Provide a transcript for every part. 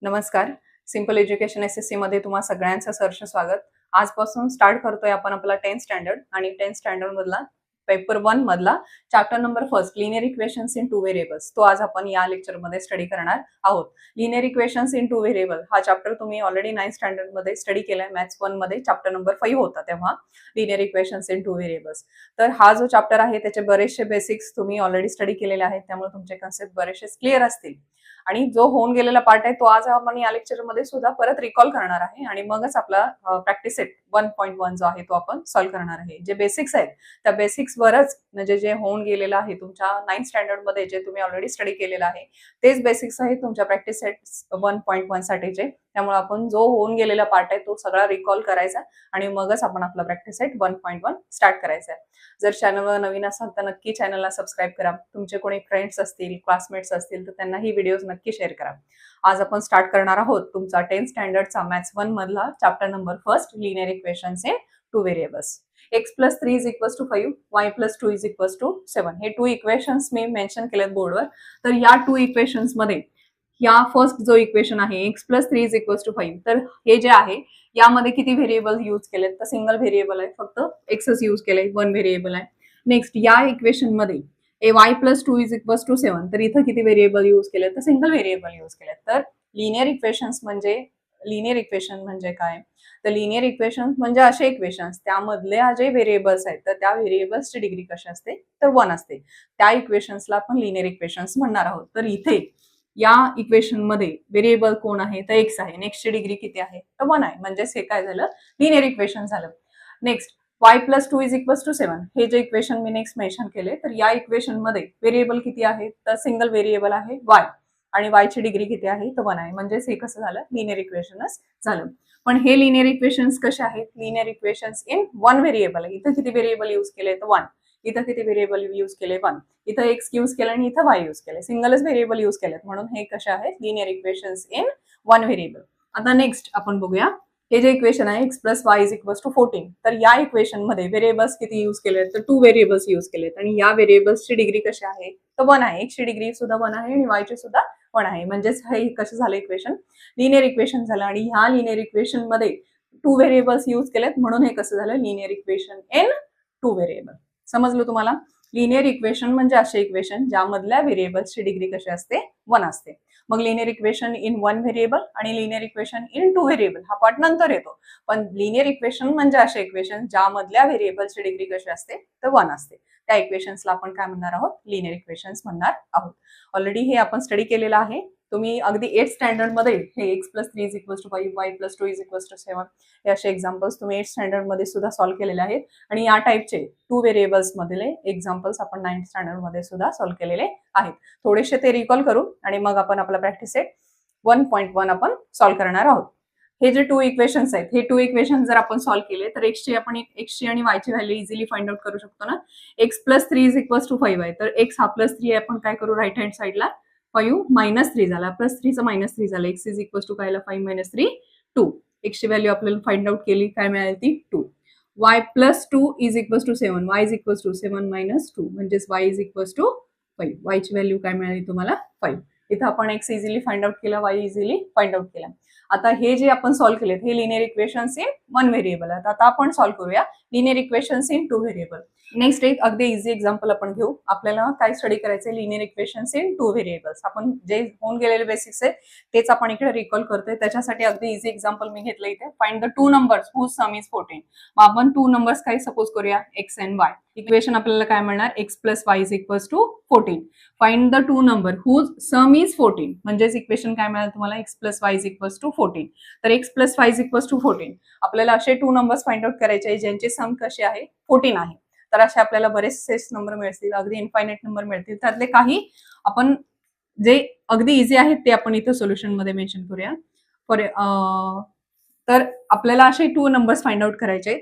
नमस्कार. Simple education SSC मध्ये तुम्हा सगळ्यांचं सहर्ष स्वागत. आजपासून स्टार्ट करतोय आपण आपला 10th स्टँडर्ड आणि 10th स्टँडर्ड मधला पेपर 1 मधला chapter number 1 linear equations in two variables. तो आज आपण या लेक्चर मध्ये स्टडी करणार आहोत. Linear equations in two variable हा चॅप्टर तुम्ही ऑलरेडी 9th स्टँडर्ड मध्ये स्टडी केलाय. मॅथ्स 1 मध्ये चॅप्टर नंबर 5 होता तेव्हा linear equations in two variables. तर हा जो चॅप्टर आहे त्याचे बरेचसे बेसिक्स तुम्ही ऑलरेडी स्टडी केलेले आहेत, त्यामुळे तुमचे कन्सेप्ट बरेचसे क्लिअर असतील. आणि जो होऊन गेलेला पार्ट आहे तो आज आपण या लेक्चर मध्ये सुद्धा परत रिकॉल करणार आहे आणि मगच आपला प्रॅक्टिस सेट 1.1 जो आहे तो आपण सॉल्व्ह करणार आहे. जे बेसिक्स आहेत त्या बेसिक्स वरच म्हणजे जे होऊन गेलेलं आहे तुमच्या 9th स्टँडर्ड मध्ये जे तुम्ही ऑलरेडी स्टडी केलेलं आहे तेच बेसिक्स आहेत तुमच्या प्रॅक्टिस सेट 1.1 साठीचे. त्यामुळे आपण जो होऊन गेलेला पार्ट आहे तो सगळा रिकॉल करायचा आणि मगच आपण आपला प्रॅक्टिस सेट 1.1 स्टार्ट करायचा आहे. जर चॅनलवर नवीन असाल तर नक्की चॅनलला सबस्क्राईब करा. तुमचे कोणी फ्रेंड्स असतील, क्लासमेट्स असतील तर त्यांना ही व्हिडिओज नक्की शेअर करा. आज आपण स्टार्ट करणार आहोत तुमचा 10th स्टँडर्डचा मॅथ्स 1 मधला chapter number 1 linear equations in two variables. x + 3 = 5, y + 2 = 7. हे 2 इक्वेशन्स मी मेन्शन केलेत बोर्डवर. तर या 2 इक्वेशन्स मध्ये या फर्स्ट जो इक्वेशन आहे x + 3 = 5, तर हे जे आहे यामध्ये किती व्हेरिएबल यूज केलेत तर सिंगल व्हेरिएबल आहे, फक्त एक्सच यूज केलंय, 1 व्हेरिएबल आहे. नेक्स्ट या इक्वेशन मध्ये y + 2 = 7, तर इथं किती व्हेरिएबल यूज केले तर सिंगल व्हेरिएबल यूज केले. तर लिनियर इक्वेशन म्हणजे काय तर लिनियर इक्वेशन्स म्हणजे असे इक्वेशन्स त्यामधले जे व्हेरिएबल्स आहेत तर त्या व्हेरिएबल्सची डिग्री कशी असते तर 1 असते. त्या इक्वेशन्सला आपण लिनियर इक्वेशन्स म्हणणार आहोत. तर इथे या इक्वेशन मध्ये व्हेरिएबल कोण आहे तर x आहे. नेक्स्टची डिग्री किती आहे तर 1 आहे. म्हणजेच हे काय झालं लिनियर इक्वेशन झालं. नेक्स्ट y + 2 = 7, हे जे इक्वेशन मी नेक्स्ट मेन्शन केले तर या इक्वेशन मध्ये व्हेरिएबल किती आहे तर सिंगल व्हेरिएबल आहे y आणि y ची डिग्री किती आहे तर 1 आहे. म्हणजेच हे कसं झालं लिनियर इक्वेशनच झालं. पण हे लिनियर इक्वेशन्स कसे आहेत लिनियर इक्वेशन्स इन 1 व्हेरिएबल आहे. इथं किती व्हेरिएबल यूज केले तर 1, इथं किती व्हेरिएबल यूज केले 1, इथं x यूज केलं आणि इथं y यूज केले, सिंगलच व्हेरिएबल यूज केलेत म्हणून हे कसे आहेत लिनियर इक्वेशन्स इन 1 व्हेरिएबल. आता नेक्स्ट आपण बघूया हे जे इक्वेशन आहे x + y = 14, तर या इक्वेशन मध्ये व्हेरिएबल्स किती यूज केले तर 2 व्हेरिएबल्स यूज केलेत आणि या व्हेरिएबल्सची डिग्री कशी आहे तर 1 आहे. x ची डिग्री सुद्धा 1 आहे आणि y ची सुद्धा 1 आहे. म्हणजेच हे कसं झालं इक्वेशन लिनियर इक्वेशन झालं आणि ह्या लिनियर इक्वेशन मध्ये 2 व्हेरिएबल्स यूज केलेत म्हणून हे कसं झालं लिनियर इक्वेशन इन 2 व्हेरिएबल. समजलं तुम्हाला? लिनियर इक्वेशन म्हणजे असे इक्वेशन ज्यामधल्या व्हेरिएबल्सची डिग्री कशी असते 1 असते. मग लिनियर इक्वेशन इन 1 व्हेरिएबल आणि लिनियर इक्वेशन इन 2 व्हेरिएबल हा पार्ट नंतर येतो. पण लिनियर इक्वेशन म्हणजे असे इक्वेशन ज्यामधल्या व्हेरिएबल्सची डिग्री कशी असते तर 1 असते. त्या इक्वेशन्सला आपण काय म्हणणार आहोत लिनियर इक्वेशन्स म्हणणार आहोत. ऑलरेडी हे आपण स्टडी केलेलं आहे. तुम्ही अगदी 8th स्टँडर्ड मध्ये हे x + 3 = 5, y + 2 = 7 हे असे एक्झाम्पल्स तुम्ही 8th स्टँडर्ड मध्ये सुद्धा सॉल्व्ह केलेले आहेत आणि या टाइपचे 2 व्हेरिएबल्स मधले एक्झाम्पल्स आपण 9th स्टँडर्ड मध्ये सुद्धा सॉल्व्ह केलेले आहेत. थोडेसे ते रिकॉल करू आणि मग आपण आपला प्रॅक्टिस सेट 1.1 आपण सॉल्व्ह करणार आहोत. हे जे 2 इक्वेशन्स आहेत हे 2 इक्वेशन्स जर आपण सॉल्व्ह केले तर x ची आणि y ची व्हॅल्यू इझिली फाइंड आउट करू शकतो ना. x + 3 = 5 आहे तर x हा +3 आहे, आपण काय करू राईट हँड साइडला 5 - 3 झाला, +3 चा -3 झाला, x = काय 5 - 3 2. x ची व्हॅल्यू आपल्याला फाइंड आउट केली काय मिळाली ती 2. y + 2 = 7, y = 7 - 2 म्हणजेच y = 5. y ची व्हॅल्यू काय मिळाली तुम्हाला 5. इथं आपण x इझिली फाइंड आउट केला, y इझिली फाइंड आउट केला. आता हे जे आपण सॉल्व्ह केलेत हे लिनियर इक्वेशन्स इन 1 व्हेरिएबल आहेत. आता आपण सॉल्व्ह करूया linear equations in 2 variable. Next एक अगदी इझी एक्झाम्पल आपण घेऊ. आपल्याला काय स्टडी करायचंय लिनियर इक्वेशन्स इन 2 व्हेरिएबल्स. आपण जे होऊन गेलेले बेसिक्स आहेत तेच आपण इकडे रिकॉल करतोय. त्याच्यासाठी अगदी इझी एक्झाम्पल मी घेतलं इथे. Find the 2 numbers whose sum is 14. मग आपण 2 नंबर्स काय सपोज करूया x and y. इक्वेशन आपल्याला काय मिळणार x + y = 14. Find the 2 number whose sum is 14. म्हणजेच इक्वेशन काय मिळालं तुम्हाला x + y = 14. तर x + y = 14. आपल्याला असे 2 नंबर्स फाइंड आउट करायचे आहे ज्यांचे सम कसे आहे 14 आहे. तर असे आपल्याला बरेचसे नंबर मिळतील, अगदी इन्फायनाइट नंबर मिळतील. त्यातले काही आपण जे अगदी इझी आहेत ते आपण इथं सोल्युशन मध्ये मेन्शन करूया. तर आपल्याला असे 2 नंबर्स फाइंड आउट करायचे.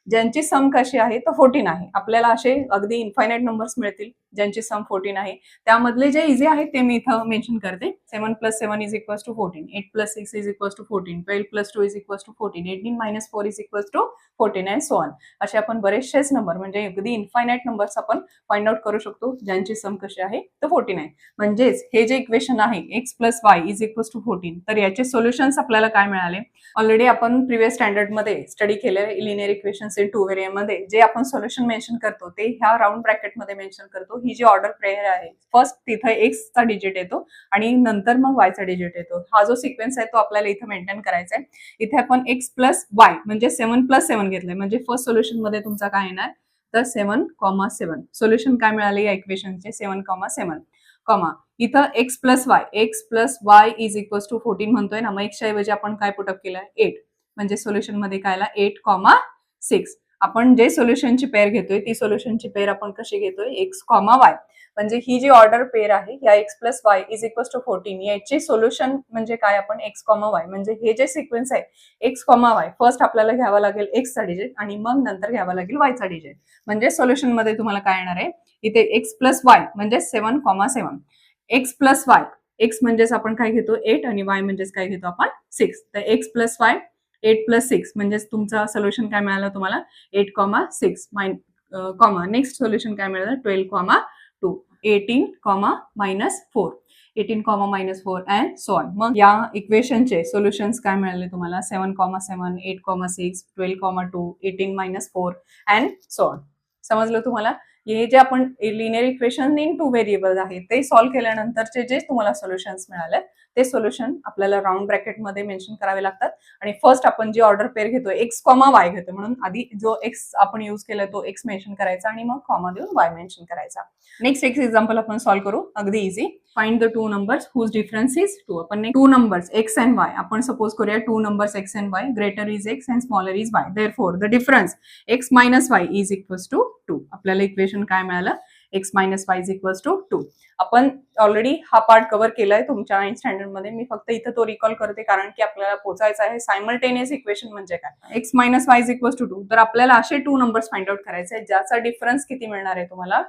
ज्यांची सम कशी आहे तर 14 आहे. आपल्याला असे अगदी इन्फायनाईट नंबर्स मिळतील ज्यांची सम 14 आहे. त्यामधले जे इझी आहेत ते मी इथं मेन्शन करते. 7 + 7 = 14, 8 + 6 = 14, 12 + 2 = 14, 18 - 4 = 14 अँड सो ऑन. असे आपण बरेचसेच नंबर म्हणजे अगदी इन्फायनाईट नंबर्स आपण फाइंड आउट करू शकतो ज्यांची सम कशी आहे तर 14 आहे. म्हणजेच हे जे इक्वेशन आहे x + y = 14, तर याचे सोल्युशन्स आपल्याला काय मिळाले? ऑलरेडी आपण प्रिव्हियस स्टँडर्डमध्ये स्टडी केले लिनियर इक्वेशन्स इन 2 व्हेरिएबलमध्ये जे आपण सोल्युशन मेन्शन करतो ते ह्या राऊंड ब्रॅकेटमध्ये मेन्शन करतो. ही जी ऑर्डर पेअर आहे फर्स्ट तिथे x चा डिजिट येतो आणि नंतर मग y चा डिजिट येतो. हा जो सिक्वेन्स आहे तो आपल्याला इथे मेंटेन करायचा आहे. इथे आपण x + y म्हणजे 7 + 7 घेतलंय म्हणजे फर्स्ट सोल्युशन मध्ये तुमचा काय येणार तर 7,7. सोल्युशन काय मिळाले या इक्वेशनचे 7,7 कॉमा इथं x + y = 14 म्हणतोय ना, मग x च्या ऐवजी आपण काय पुटअप केलंय 8 म्हणजे सोल्युशन मध्ये काय आला 8,6. आपण जे सोल्युशनची पेअर घेतोय ती सोल्युशनची पेअर आपण कशी घेतोय x, y. म्हणजे ही जी ऑर्डर पेअर आहे या x + y = 14 याची सोल्युशन म्हणजे काय आपण x, y म्हणजे हे जे सिक्वेन्स आहे x, y फर्स्ट आपल्याला घ्यावा लागेल x चा डिजिट आणि मग नंतर घ्यावा लागेल y चा डिजिट. म्हणजे सोल्युशन मध्ये तुम्हाला काय येणार आहे इथे x + y म्हणजे 7,7. x + y x म्हणजेच आपण काय घेतो 8 आणि y म्हणजेच काय घेतो आपण 6. तर x + y 8 + 6 म्हणजेच तुमचा सोल्युशन काय मिळालं तुम्हाला 8,6 कॉमा नेक्स्ट सोल्युशन काय मिळालं 12,2 18, -4 18, अँड सो ऑन. मग या इक्वेशनचे सोल्युशन्स काय मिळाले तुम्हाला 7,7 8,6 12,2 18 - 4 अँड सो ऑन. समजलं तुम्हाला? हे जे आपण लिनियर इक्वेशन इन 2 व्हेरिएबल आहे ते सॉल्व्ह केल्यानंतरचे जे तुम्हाला सोल्युशन्स मिळाले ते सोल्युशन आपल्याला राऊंड ब्रॅकेटमध्ये मेन्शन करावे लागतात. आणि फर्स्ट आपण जी ऑर्डर पेअर घेतोय x, y घेतोय म्हणून आधी जो x आपण यूज केलाय तो x मेन्शन करायचा आणि मग कॉमा देऊन y मेन्शन करायचा. नेक्स्ट एक एक्झाम्पल आपण सॉल्व्ह करू अगदी easy. Find the 2 numbers whose difference is 2. आपण 2 नंबर्स x and y आपण सपोज करूया 2 numbers x and y greater is x and smaller is y. Therefore the difference x - y = 2. आपल्याला equation काय मिळालं x - y = 2. आपण already हा part cover केलाय तुमच्या 9th स्टँडर्ड मध्ये. मी फक्त इथं तो रिकॉल करते कारण की आपल्याला पोहोचायचं आहे सायमल्टेनियस इक्वेशन म्हणजे काय. x - y = 2. तर आपल्याला असे 2 नंबर्स फाइंड आउट करायचे आहेत ज्याचा डिफरन्स किती मिळणार आहे तुम्हाला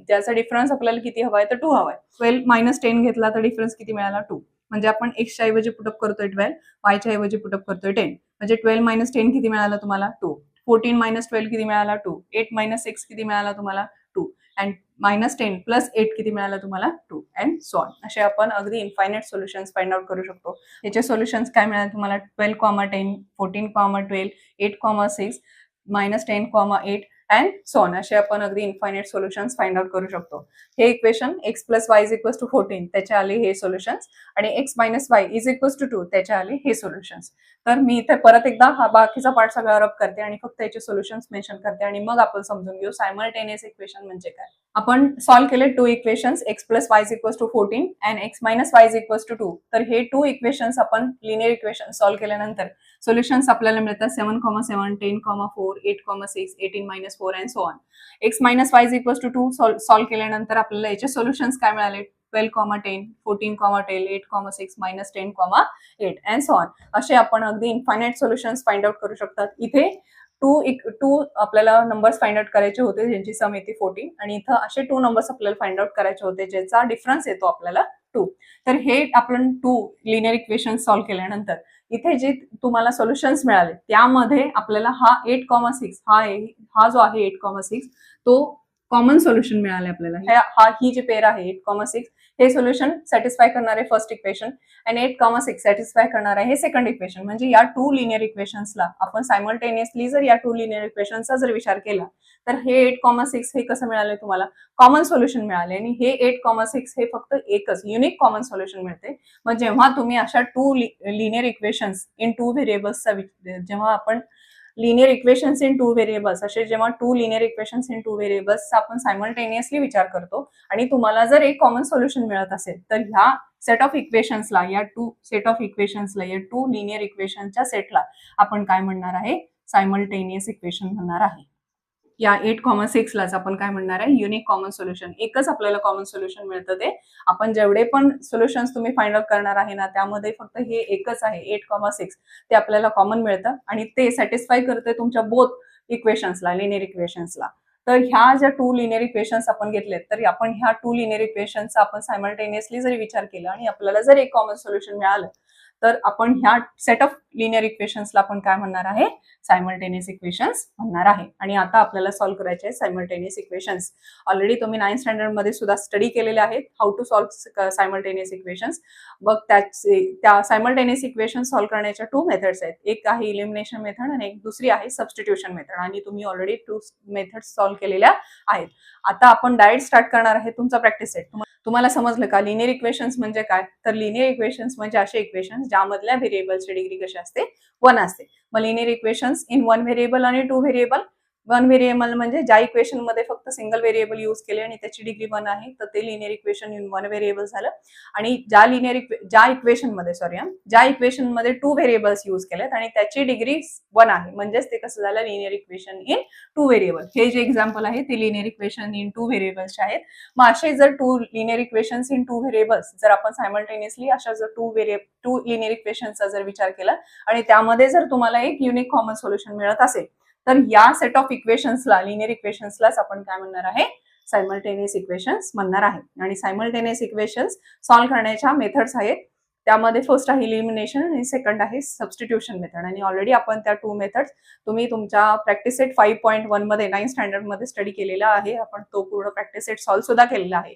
ज्याचा डिफरन्स आपल्याला किती हवाय तर 2 हवाय. 12 - 10 घेतला तर डिफरन्स किती मिळाला 2. म्हणजे आपण x च्या ऐवजी पुटअप करतोय 12, y च्या ऐवजी पुटअप करतोय 10. म्हणजे 12 - 10 किती मिळाला तुम्हाला 2. 14 - 12 किती मिळाला 2. 8 - 6 किती मिळाला तुम्हाला 2. अँड -10 + 8 किती मिळाला तुम्हाला 2 अँड सो ऑन. असे आपण अगदी इन्फायनाईट सोल्युशन्स फाइंड आउट करू शकतो. याचे सोल्युशन्स काय मिळाले तुम्हाला 12, 10 14, 12 8, 6 -10, 8 अँड सो ऑन. असे आपण अगदी इन्फायनाईट सोल्युशन्स फाइंड आउट करू शकतो. हे इक्वेशन x + y = 14 त्याचे आले हे सोल्युशन्स आणि x - y = 2 त्याचे आले हे सोल्युशन्स. तर मी इथे परत एकदा हा बाकीचा पार्ट सगळा रब करते आणि फक्त याचे सोल्युशन्स मेन्शन करते आणि मग आपण समजून घेऊ सायमल्टेनियस इक्वेशन म्हणजे काय. आपण सॉल्व्ह केले 2 equations x + y = 14 and x - y = 2. तर हे 2 इक्वेशन्स आपण लिनियर इक्वेशन सॉल्व्ह केल्यानंतर सोल्युशन्स आपल्याला मिळतात 7,7 10,4 8,6 18 - 4 and so on. x - y = 2 solve केल्यानंतर आपल्याला याचे सोल्युशन्स काय मिळाले 12, 10 14, 12 8,6 -10, 8 अँड सो ऑन. असे आपण अगदी इन्फायनाईट सोल्युशन्स फाइंड आउट करू शकतात. इथे 2 आपल्याला नंबर्स फाइंड आउट करायचे होते ज्यांची सम येते 14 आणि इथं असे 2 नंबर्स आपल्याला फाइंड आउट करायचे होते ज्याचा डिफरन्स येतो आपल्याला 2. तर हे आपण 2 लिनियर इक्वेशन सॉल्व्ह केल्यानंतर इथे जे तुम्हाला सोल्युशन्स मिळाले त्यामध्ये आपल्याला हा 8,6 हा जो आहे 8,6 तो कॉमन सोल्युशन मिळाले आपल्याला. ही जी पेअर आहे 8,6 हे सोल्युशन सॅटिस्फाय करणारे फर्स्ट इक्वेशन आणि 8,6 सॅटिस्फाय करणार आहे हे सेकंड इक्वेशन. म्हणजे या 2 लिनियर इक्वेशन्सला आपण सायमल्टेनियसली जर या 2 लिनियर इक्वेशन्सचा जर विचार केला तर हे 8,6 हे कसं मिळाले तुम्हाला कॉमन सोल्युशन मिळाले आणि हे 8,6 हे फक्त एकच युनिक कॉमन सोल्युशन मिळते. मग जेव्हा तुम्ही अशा 2 लिनियर इक्वेशन्स इन 2 व्हेरिएबल्सचा जेव्हा आपण लिनियर इक्वेशन्स इन 2 व्हेरिएबल्स असे जेव्हा 2 लिनियर इक्वेशन्स इन 2 व्हेरिएबल्सचा आपण सायमल्टेनियसली विचार करतो आणि तुम्हाला जर एक कॉमन सोल्युशन मिळत असेल तर ह्या सेट ऑफ इक्वेशन्सला या 2 लिनियर इक्वेशनच्या सेटला आपण काय म्हणणार आहे सायमल्टेनियस इक्वेशन म्हणणार आहे. या 8,6 लाच आपण काय म्हणणार आहे युनिक कॉमन सोल्युशन. एकच आपल्याला कॉमन सोल्युशन मिळतं ते आपण जेवढे पण सोल्युशन्स तुम्ही फाइंड आउट करणार आहे ना त्यामध्ये फक्त हे एकच आहे 8,6 ते आपल्याला कॉमन मिळतं आणि ते सॅटिस्फाय करते तुमच्या बोथ इक्वेशन्सला, लिनियर इक्वेशन्सला. तर ह्या ज्या 2 लिनियर इक्वेशन्स आपण घेतलेत, तर आपण ह्या 2 लिनियर इक्वेशन्सचा आपण सायमल्टेनियसली जरी विचार केला आणि आपल्याला जर एक कॉमन सोल्युशन मिळालं, तर आपण ह्या सेट ऑफ लिनियर इक्वेशन्सला आपण काय म्हणणार आहे, सायमल्टेनियस इक्वेशन्स म्हणणार आहे. आणि आता आपल्याला सॉल्व्ह करायचे आहेत सायमल्टेनियस इक्वेशन्स. ऑलरेडी तुम्ही 9th स्टँडर्ड मध्ये सुद्धा स्टडी केलेले आहेत how to solve simultaneous equations. मग त्या सायमल्टेनियस इक्वेशन सॉल्व्ह करण्याच्या 2 मेथड्स आहेत. एक आहे इलिमिनेशन मेथड आणि एक दुसरी आहे सबस्टिट्यूशन मेथड. आणि तुम्ही ऑलरेडी 2 मेथड्स सॉल्व्ह केलेल्या आहेत. आता आपण डायरेक्ट स्टार्ट करणार आहे तुमचा प्रॅक्टिस सेट. तुम्हाला समजलं का लिनियर इक्वेशन्स म्हणजे काय? तर लिनियर इक्वेशन्स म्हणजे असे इक्वेशन्स ज्यामधल्या व्हेरिएबलची डिग्री कशी असते, 1 असते. मग लिनियर इक्वेशन्स इन 1 व्हेरिएबल आणि 2 व्हेरिएबल. 1 व्हेरिएबल म्हणजे ज्या इक्वेशन मध्ये फक्त सिंगल व्हेरिएबल यूज केले आणि त्याची डिग्री 1 आहे, तर ते लिनियर इक्वेशन इन 1 व्हेरिएबल झालं. आणि ज्या इक्वेशन मध्ये 2 व्हेरिएबल्स यूज केलेत आणि त्याची डिग्री 1 आहे, म्हणजेच ते कसं झालं, लिनियर इक्वेशन इन 2 व्हेरिएबल. हे जे एक्झाम्पल आहे ते लिनियर इक्वेशन इन 2 व्हेरिएबल्स आहेत. मग असे जर 2 लिनियर इक्वेशन्स इन 2 व्हेरिएबल्स जर आपण सायमल्टेनियसली अशा जर 2 लिनियर इक्वेशनचा जर विचार केला आणि त्यामध्ये जर तुम्हाला एक युनिक कॉमन सोल्युशन मिळत असेल, तर या सेट ऑफ इक्वेशन्सला, लिनियर इक्वेशन्सलाच आपण काय म्हणणार आहे, सायमल्टेनियस इक्वेशन्स म्हणणार आहे. आणि सायमल्टेनियस इक्वेशन्स सॉल्व्ह करण्याच्या मेथड्स आहेत. त्यामध्ये फर्स्ट आहे इलिमिनेशन आणि सेकंड आहे सबस्टिट्यूशन मेथड. आणि ऑलरेडी आपण त्या 2 मेथड्स तुम्ही तुमच्या प्रॅक्टिस सेट 5.1 मध्ये 9th स्टँडर्ड मध्ये स्टडी केलेला आहे. आपण तो पूर्ण प्रॅक्टिस सेट सॉल्व्ह सुद्धा केलेला आहे.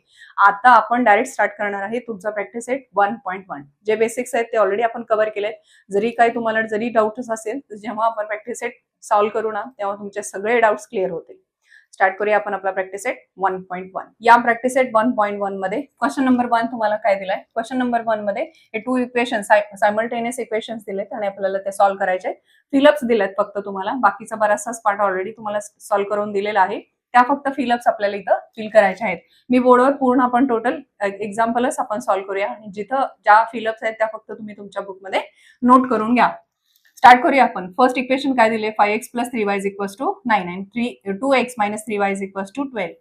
आता आपण डायरेक्ट स्टार्ट करणार आहे तुमचा प्रॅक्टिस सेट 1.1. जे बेसिक्स आहेत ते ऑलरेडी आपण कव्हर केलेत. जरी तुम्हाला डाऊट्स असेल, तर जेव्हा आपण प्रॅक्टिस सेट सॉल्व्ह करू ना, तेव्हा तुमचे सगळे डाऊट्स क्लिअर होतील. स्टार्ट करूया आपण आपला प्रॅक्टिस सेट 1.1. या प्रॅक्टिस सेट 1.1 मध्ये क्वेश्चन नंबर 1 तुम्हाला काय दिलाय? क्वेश्चन नंबर 1 मध्ये हे 2 इक्वेशन सायमल्टेनियस इक्वेशन्स दिलेत आणि आपल्याला ते सॉल्व्ह करायचे. फिलअप्स दिलेत फक्त तुम्हाला. बाकीचा बराचसाच पार्ट ऑलरेडी तुम्हाला सॉल्व्ह करून दिलेला आहे. त्या फक्त फिलअप्स आपल्याला इथं फिल करायच्या आहेत. मी बोर्डवर पूर्ण आपण टोटल एक्झाम्पलच आपण सॉल्व्ह करूया आणि जिथं ज्या फिलअप्स आहेत त्या फक्त तुम्ही तुमच्या बुकमध्ये नोट करून घ्या. स्टार्ट करूया आपण. फर्स्ट इक्वेशन काय दिले? 5x + 3y = 9 आणि 2x - 3y = 12.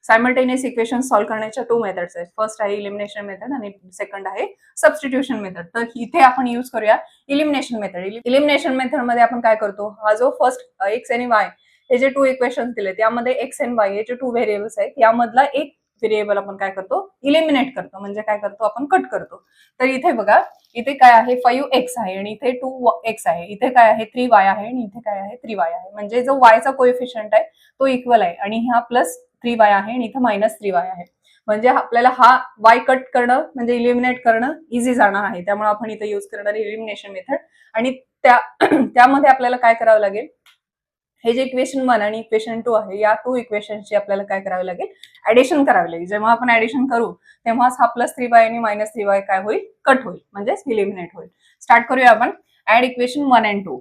Simultaneous equation solve करण्याच्या 2 मेथड्स आहेत. फर्स्ट आहे इलिमिनेशन मेथड आणि सेकंड आहे सबस्टिट्यूशन मेथड. तर इथे आपण यूज करूया इलिमिनेशन मेथड. इलिमिनेशन मेथड मध्ये आपण काय करतो, हा जो फर्स्ट x आणि y हे जे 2 इक्वेशन्स दिले, त्यामध्ये x आणि y हे जे 2 व्हेरिएबल्स आहेत, यामधला एक व्हेरिएबल आपण काय करतो, इलिमिनेट करतो. म्हणजे काय करतो, आपण कट करतो. तर इथे बघा, इथे काय आहे, 5x आहे आणि इथे 2x आहे. इथे काय आहे, 3y आहे आणि इथे काय आहे, 3y आहे. म्हणजे जो y चा कोएफिशियंट आहे तो इक्वल आहे आणि हा +3y आहे आणि इथे -3y आहे. म्हणजे आपल्याला हा y कट करणं म्हणजे इलिमिनेट करणं इझी जाणार आहे. त्यामुळे आपण इथे यूज करणार इलिमिनेशन मेथड. आणि त्यामध्ये आपल्याला काय करावं लागेल, हे जे इक्वेशन 1 आणि इक्वेशन 2 आहे, या 2 इक्वेशनची आपल्याला काय करावे लागेल, ऍडिशन करावी लागेल. जेव्हा आपण ऍडिशन करू तेव्हाच हा +3y आणि -3y काय होईल, कट होईल, म्हणजे इलिमिनेट होईल. स्टार्ट करूया आपण. ऍड इक्वेशन 1 आणि 2.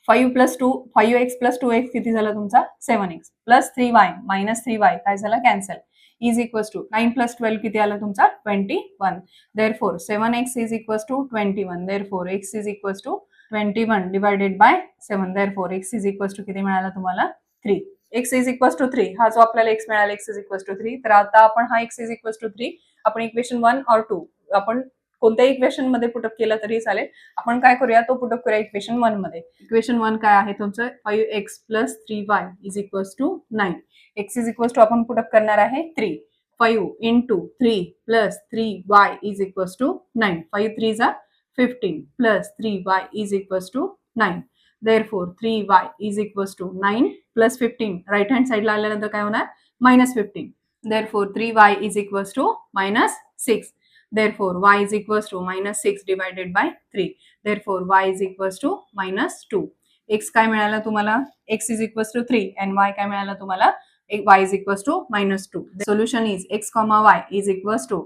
5x + 2x किती झालं तुमचा, 7x +3y - 3y काय झालं, कॅन्सल. इज इक्वल टू 9 + 12 किती आला तुमचा, 21. Therefore 7x is equal to 21. Therefore x is equal to 21 divided by 7. Therefore x is equal to किती मिळाला तुम्हाला, 3. x is equal to 3. हा जो आपल्याला x मिळाला, x इज इक्वल टू 3. तर आता आपण हा x इज इक्वल टू 3 आपण इक्वेशन 1 और 2 आपण कोणत्याही इक्वेशन मध्ये पुटअप केलं तरी चालेल. आपण काय करूया, तो पुटअप करूया इक्वेशन 1 मध्ये. इक्वेशन 1 काय आहे तुमचं, 5x + 3y is equal to 9. x is equal to आपण पुटअप करणार आहे 3. 5 × 3 + 3y इज इक्वल टू 9. 5 3 जा 15 + 3y is equal to 9. Therefore 3y is equal to 9 + 15 right hand साइडला आल्यानंतर काय होणार, -15. Therefore 3y is equal to -6. Therefore, y is equals to -6 divided by 3. Therefore, y is equals to -2. x काय मिळाला तुम्हाला, x is equals to 3 and y काय मिळाला तुम्हाला, y is equals to -2. The solution is x, y is equals to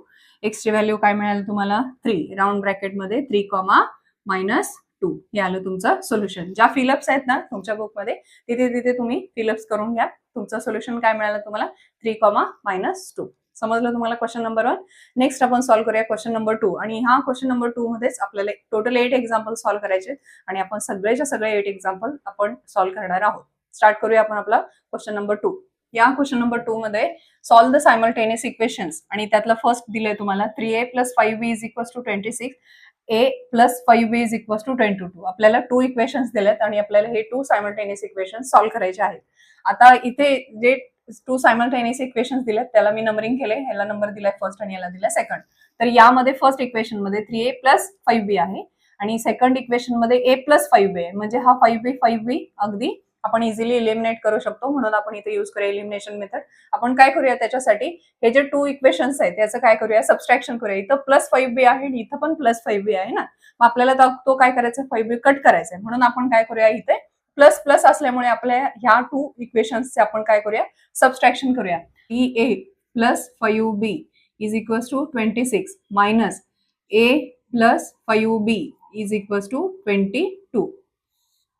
x ची value काय मिळाली तुम्हाला, 3. राऊंड ब्रॅकेट मध्ये 3, -2 हे आलं तुमचं सोल्युशन. ज्या फिलअप्स आहेत ना तुमच्या बुक मध्ये, तिथे तुम्ही फिलअप्स करून घ्या. तुमचं सोल्युशन काय मिळालं तुम्हाला, 3, -2. समजलं तुम्हाला क्वेश्चन नंबर 1. नेक्स्ट आपण सॉल्व्ह करूया क्वेश्चन नंबर 2. आणि ह्या क्वेश्चन नंबर 2 मध्येच आपल्याला टोटल 8 एक्झाम्पल सॉल्व्ह करायचे आणि आपण सगळेच्या सगळे 8 एक्झाम्पल आपण सॉल्व्ह करणार आहोत. स्टार्ट करूया आपण आपला क्वेश्चन नंबर 2. या क्वेश्चन नंबर 2 मध्ये सॉल्व्ह द सायमल्टेनियस इक्वेशन्स आणि त्यातलं फर्स्ट दिलंय तुम्हाला 3a + 5b is equal to 26. A plus 5b is equal to 22. आपल्याला 2 इक्वेशन्स दिलेत आणि आपल्याला हे 2 सायमल्टेनियस इक्वेशन सॉल्व्ह करायचे आहेत. आता इथे जे 2 सायमल्टेनियस इक्वेशन्स दिलेत त्याला मी नंबरिंग केले. ह्याला नंबर दिलाय फर्स्ट आणि याला दिलाय सेकंड. तर यामध्ये फर्स्ट इक्वेशन मध्ये 3a प्लस 5b आहे आणि सेकंड इक्वेशन मध्ये a प्लस 5b आहे. म्हणजे हा 5b अगदी आपण इझिली इलिमिनेट करू शकतो, म्हणून आपण इथे यूज करूया इलिमिनेशन मेथड. आपण काय करूया त्याच्यासाठी, हे जे 2 इक्वेशन्स आहेत त्याचं काय करूया, सबस्ट्रॅक्शन करूया. इथं प्लस 5b आहे आणि इथं पण प्लस 5b आहे ना, मग आपल्याला तो काय करायचं, 5b कट करायचा आहे. म्हणून आपण काय करूया, इथे प्लस प्लस असल्यामुळे आपल्या ह्या 2 इक्वेशन्सचे आपण काय करूया, सबस्ट्रॅक्शन करूया. a plus 5b is equal to 26 minus a plus 5b is equal to 22.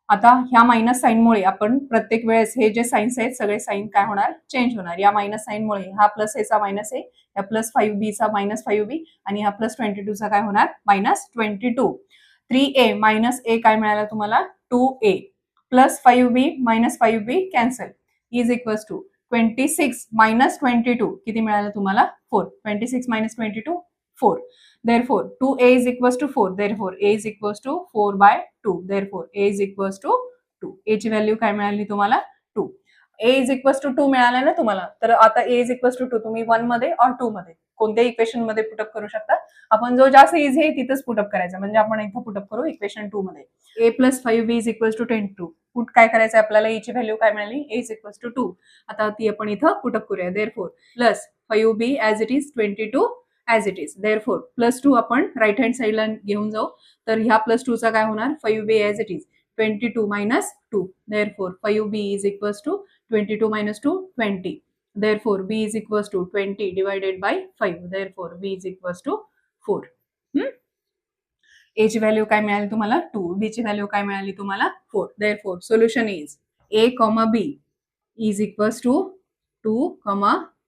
आता ह्या मायनस साईनमुळे आपण प्रत्येक वेळेस हे जे साईन्स आहेत सगळे साईन काय होणार, चेंज होणार. या मायनस साईनमुळे हा प्लस एचा मायनस ए, या प्लस 5b चा मायनस 5b आणि हा प्लस 22 चा काय होणार, मायनस 22. 3a मायनस ए काय मिळालं तुम्हाला, 2a plus 5b minus 5b cancel is equal to 26 minus 22 किती मिळालं तुम्हाला, 4. 26 minus 22 4. Therefore 2a is equals to 4. Therefore a is equals to 4 by 2. Therefore a is equals to 2. a ची value काय मिळाली तुम्हाला, 2. a is equals to 2 मिळालं ना तुम्हाला. तर आता a is equals to 2 तुम्ही 1 मध्ये और 2 मध्ये कोणत्याही इक्वेशन मध्ये पुटअप करू शकता. आपण जो जास्त इझी आहे तिथंच पुटअप करायचा. म्हणजे आपण इथं पुटअप करू इक्वेशन 2 मध्ये. a plus 5b is equals to 22. Put काय करायचं आपल्याला, a ची व्हॅल्यू काय मिळाली, a इज इक्वल्स टू 2. आता ती आपण इथं पुटअप करूया. Therefore plus 5b as it is 22 as it is. Therefore plus 2 आपण राईट हँड साईडला घेऊन जाऊ. तर ह्या प्लस 2 चा काय होणार, 5b as it is 22 minus 2. Therefore 5b is equals to 22 minus 2 20. Therefore b is equals to 20 divided by 5. Therefore b is equals to 4. a ची व्हॅल्यू काय मिळाली तुम्हाला, 2. b ची व्हॅल्यू काय मिळाली तुम्हाला, 4. Therefore solution is a, b is equals to 2,